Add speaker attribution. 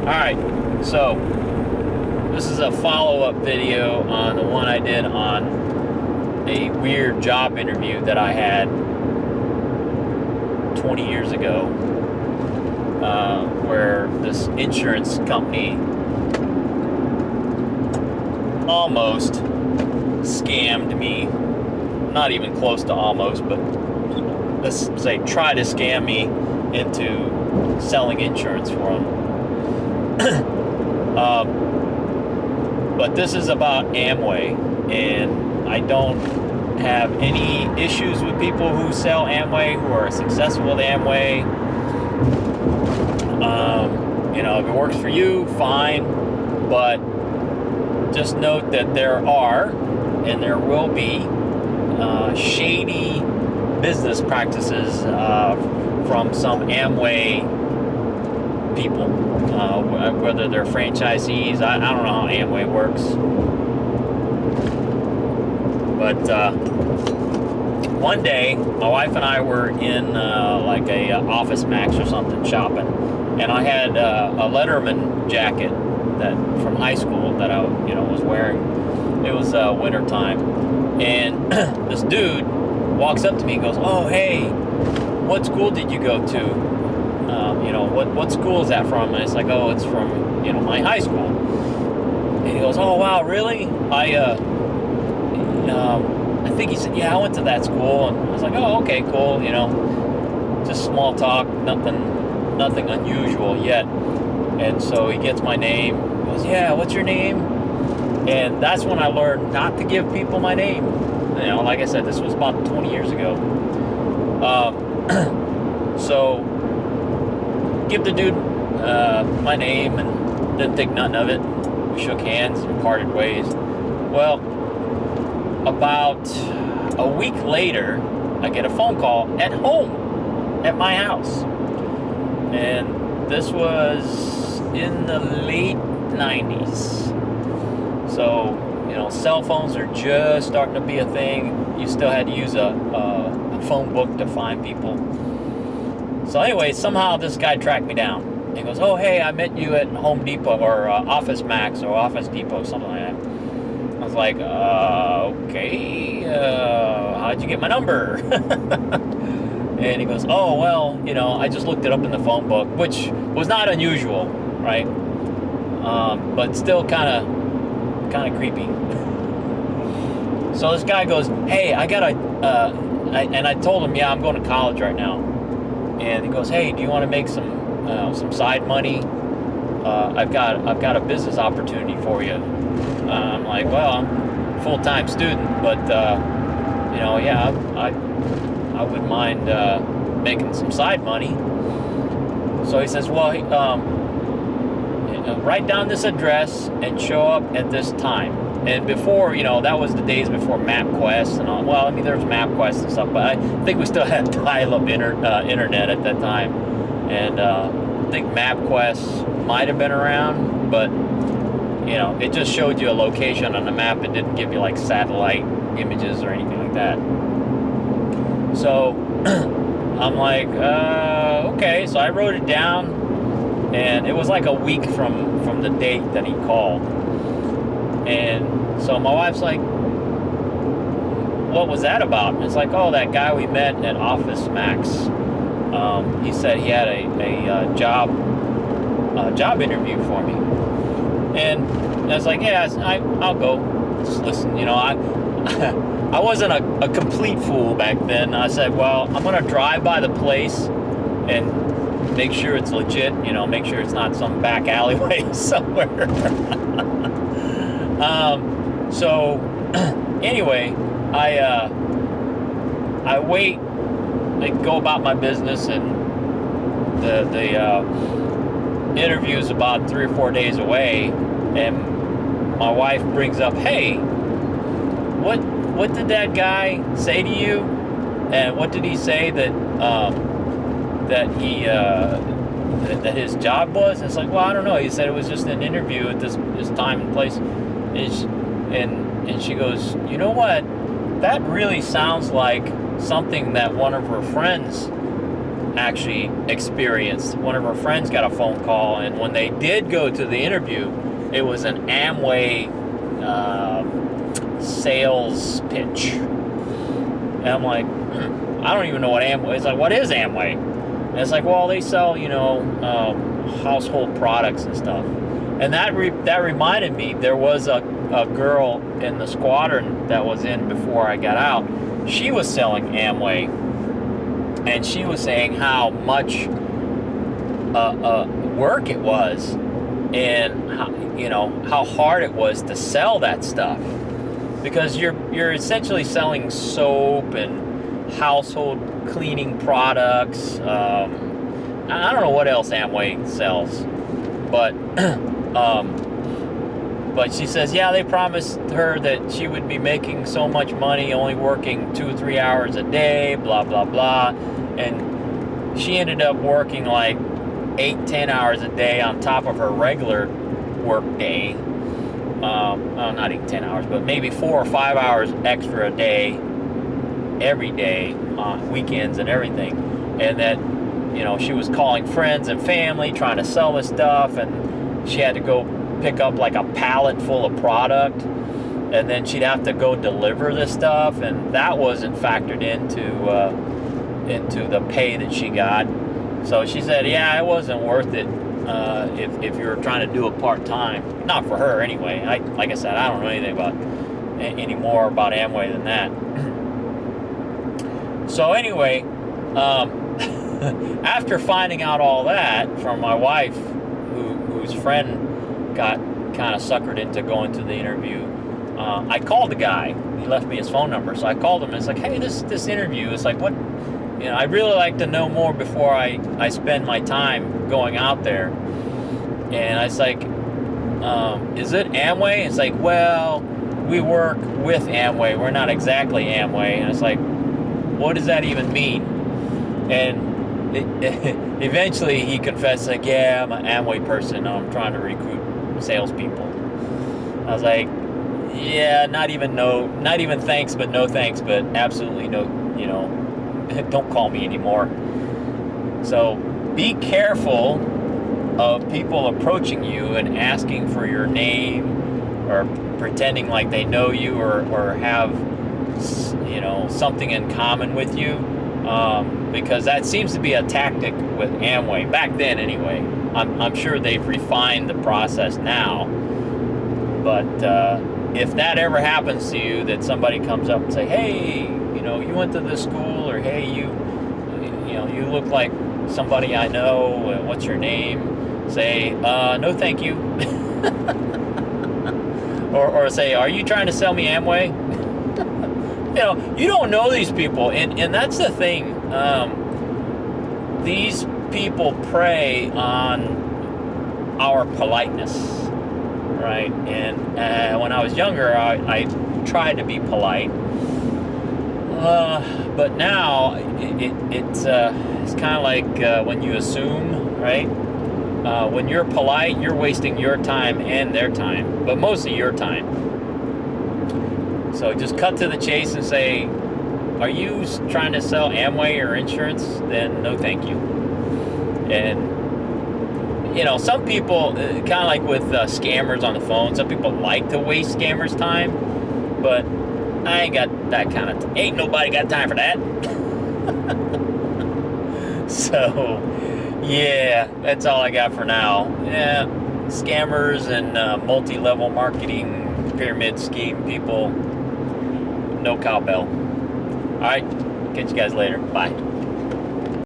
Speaker 1: Alright, so this is a follow-up video on the one I did on a weird job interview that I had 20 years ago, where this insurance company almost scammed me. Not even close to almost, but let's say try to scam me into selling insurance for them. But this is about Amway, and I don't have any issues with people who sell Amway, who are successful with Amway. If it works for you, fine, but just note that there are, and there will be, shady business practices from some Amway people, whether they're franchisees. I don't know how Amway works, but one day my wife and I were in like a Office Max or something shopping, and I had a Letterman jacket that from high school that I was wearing. It was winter time, and this dude walks up to me and goes, "Oh, hey, what school did you go to? What school is that from?" And it's like, "Oh, it's from my high school." And he goes, "Oh, wow, really? I think," he said, "Yeah, I went to that school." And I was like, "Oh, okay, cool. Just small talk, nothing unusual yet." And so he gets my name. He goes, "Yeah, what's your name?" And that's when I learned not to give people my name. Like I said, this was about 20 years ago. So give the dude my name and didn't think nothing of it. We shook hands and parted ways. Well, about a week later, I get a phone call at home, at my house. And this was in the late 90s. So, cell phones are just starting to be a thing. You still had to use a phone book to find people. So anyway, somehow this guy tracked me down. He goes, "Oh, hey, I met you at Home Depot or Office Max or Office Depot," something like that. I was like, okay, how'd you get my number? And he goes, "Oh, well, I just looked it up in the phone book," which was not unusual, right? But still kind of creepy. So this guy goes, "Hey, I got and I told him, "Yeah, I'm going to college right now." And he goes, "Hey, do you want to make some side money? I've got a business opportunity for you." I'm like, "Well, I'm a full-time student, but yeah, I wouldn't mind making some side money." So he says, "Well, write down this address and show up at this time." And before, that was the days before MapQuest and all. Well, I mean, there was MapQuest and stuff, but I think we still had dial-up internet at that time. And I think MapQuest might have been around, but, it just showed you a location on the map. It didn't give you, like, satellite images or anything like that. So I'm like, okay. So I wrote it down. And it was like a week from the date that he called. And so my wife's like, "What was that about?" And it's like, "Oh, that guy we met at Office Max. He said he had a job interview for me." And I was like, "Yeah, I'll go. Just listen." I wasn't a complete fool back then. I said, "Well, I'm going to drive by the place and make sure it's legit, make sure it's not some back alleyway somewhere." So anyway, I wait, I go about my business, and the interview is about 3 or 4 days away, and my wife brings up, "Hey, what did that guy say to you? And what did he say that his job was?" It's like, "Well, I don't know. He said it was just an interview at this time and place." And she goes, "You know what? That really sounds like something that one of her friends actually experienced. One of her friends got a phone call, and when they did go to the interview, it was an Amway sales pitch. And I'm like, I don't even know what Amway is. Like, what is Amway? And it's like, well, they sell, household products and stuff. And that reminded me, there was a girl in the squadron that was in before I got out. She was selling Amway, and she was saying how much work it was, and how hard it was to sell that stuff, because you're essentially selling soap and household cleaning products. I don't know what else Amway sells, but but she says, yeah, they promised her that she would be making so much money, only working 2 or 3 hours a day, blah, blah, blah. And she ended up working like 8-10 hours a day on top of her regular work day. Not 8-10 hours, but maybe 4 or 5 hours extra a day, every day, on weekends and everything. And that, she was calling friends and family, trying to sell this stuff, and she had to go pick up like a pallet full of product, and then she'd have to go deliver this stuff, and that wasn't factored into the pay that she got. So she said, yeah, it wasn't worth it if you were trying to do it part-time. Not for her anyway. Like I said, I don't know anything any more about Amway than that. So anyway, after finding out all that from my wife, whose friend got kind of suckered into going to the interview, I called the guy. He left me his phone number, so I called him, and it's like, hey, this interview, it's like, what, I'd really like to know more before I spend my time going out there. And I was like, is it Amway? It's like, well, we work with Amway, we're not exactly Amway. And it's like, what does that even mean? And eventually he confessed, like, yeah, I'm an Amway person, I'm trying to recruit salespeople. I was like, yeah, not even thanks, but no thanks, but absolutely no, don't call me anymore. So be careful of people approaching you and asking for your name, or pretending like they know you, or have something in common with you, because that seems to be a tactic with Amway back then anyway. I'm sure they've refined the process now, but if that ever happens to you, that somebody comes up and say, hey, you went to this school, or hey, you look like somebody I know, what's your name? Say, no thank you. or say, are you trying to sell me Amway? You don't know these people, and that's the thing. These people prey on our politeness, right? And when I was younger, I tried to be polite, but now it's kind of like when you assume, right? When you're polite, you're wasting your time and their time, but mostly your time. So just cut to the chase and say, are you trying to sell Amway or insurance? Then no thank you. And some people, kind of like with scammers on the phone, some people like to waste scammers' time, but I ain't got that kind of ain't nobody got time for that. So yeah, that's all I got for now. Yeah, scammers and multi-level marketing pyramid scheme people, no cowbell. All right, catch you guys later. Bye.